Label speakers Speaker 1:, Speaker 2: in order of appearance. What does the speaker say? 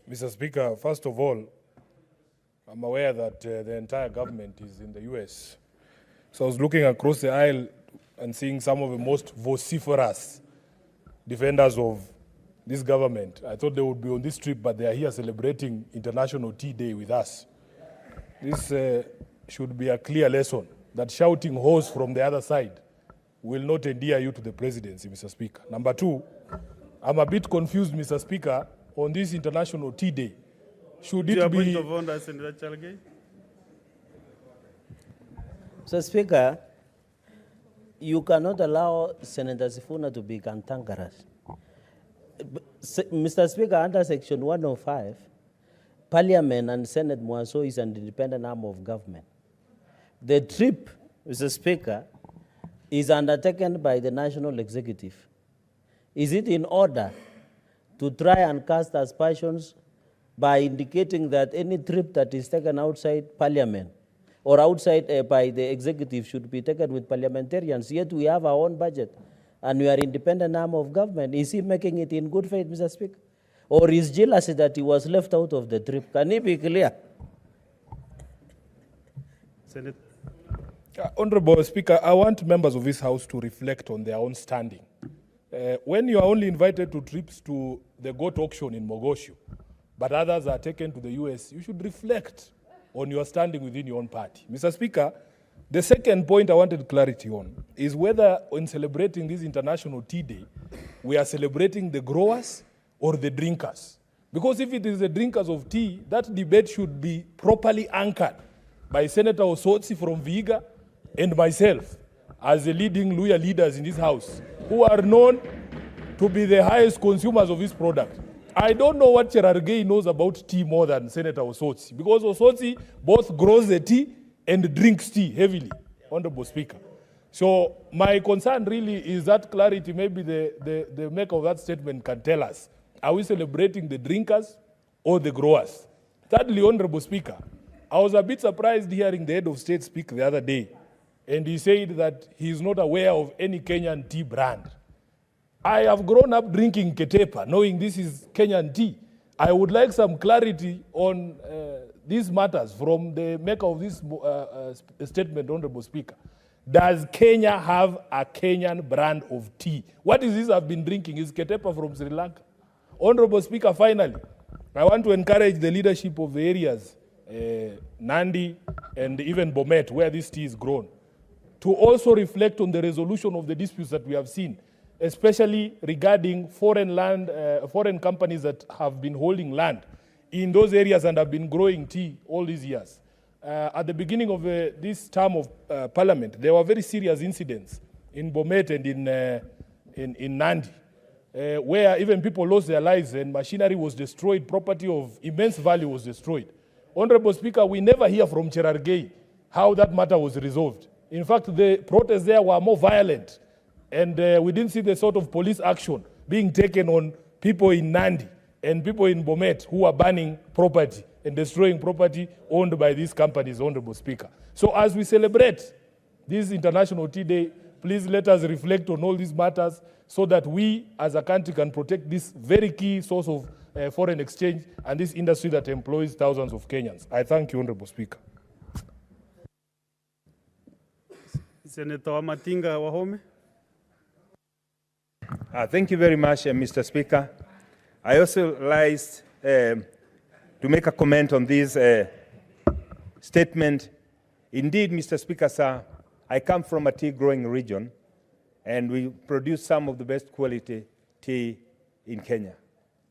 Speaker 1: Mr. Speaker, first of all, I'm aware that the entire government is in the US. So I was looking across the aisle and seeing some of the most vociferous defenders of this government. I thought they would be on this trip, but they are here celebrating International Tea Day with us. This should be a clear lesson that shouting hoes from the other side will not endear you to the presidency, Mr. Speaker. Number two, I'm a bit confused, Mr. Speaker, on this International Tea Day. Should it be...
Speaker 2: Point of order, Senator Cherargei.
Speaker 3: Mr. Speaker, you cannot allow Senator Sifuna to be cantankerous. Mr. Speaker, under Section 105, Parliament and Senate Mwaso is an independent arm of government. The trip, Mr. Speaker, is undertaken by the National Executive. Is it in order to try and cast aspersions by indicating that any trip that is taken outside Parliament or outside by the Executive should be taken with parliamentarians? Yet we have our own budget and we are independent arm of government. Is he making it in good faith, Mr. Speaker? Or is jealousy that he was left out of the trip? Can he be clear?
Speaker 2: Senate.
Speaker 1: Honorable Speaker, I want members of this House to reflect on their own standing. When you are only invited to trips to the goat auction in Mogosho, but others are taken to the US, you should reflect on your standing within your own party. Mr. Speaker, the second point I wanted clarity on is whether in celebrating this International Tea Day, we are celebrating the growers or the drinkers. Because if it is the drinkers of tea, that debate should be properly anchored by Senator Osotsi from Vihiga and myself as the leading Luya leaders in this House, who are known to be the highest consumers of this product. I don't know what Cherargei knows about tea more than Senator Osotsi, because Osotsi both grows the tea and drinks tea heavily, Honorable Speaker. So my concern really is that clarity. Maybe the maker of that statement can tell us, are we celebrating the drinkers or the growers? Thirdly, Honorable Speaker, I was a bit surprised hearing the head of state speak the other day, and he said that he is not aware of any Kenyan tea brand. I have grown up drinking Ketepa, knowing this is Kenyan tea. I would like some clarity on these matters from the maker of this statement, Honorable Speaker. Does Kenya have a Kenyan brand of tea? What is this I've been drinking? Is Ketepa from Sri Lanka? Honorable Speaker, finally, I want to encourage the leadership of the areas, Nandi and even Bomet, where this tea is grown, to also reflect on the resolution of the disputes that we have seen, especially regarding foreign companies that have been holding land in those areas and have been growing tea all these years. At the beginning of this term of Parliament, there were very serious incidents in Bomet and in Nandi, where even people lost their lives and machinery was destroyed, property of immense value was destroyed. Honorable Speaker, we never hear from Cherargei how that matter was resolved. In fact, the protests there were more violent, and we didn't see the sort of police action being taken on people in Nandi and people in Bomet who are burning property and destroying property owned by these companies, Honorable Speaker. So as we celebrate this International Tea Day, please let us reflect on all these matters so that we as a country can protect this very key source of foreign exchange and this industry that employs thousands of Kenyans. I thank you, Honorable Speaker.
Speaker 2: Senator Matinga Wahome.
Speaker 4: Thank you very much, Mr. Speaker. I also like to make a comment on this statement. Indeed, Mr. Speaker, sir, I come from a tea-growing region, and we produce some of the best quality tea in Kenya.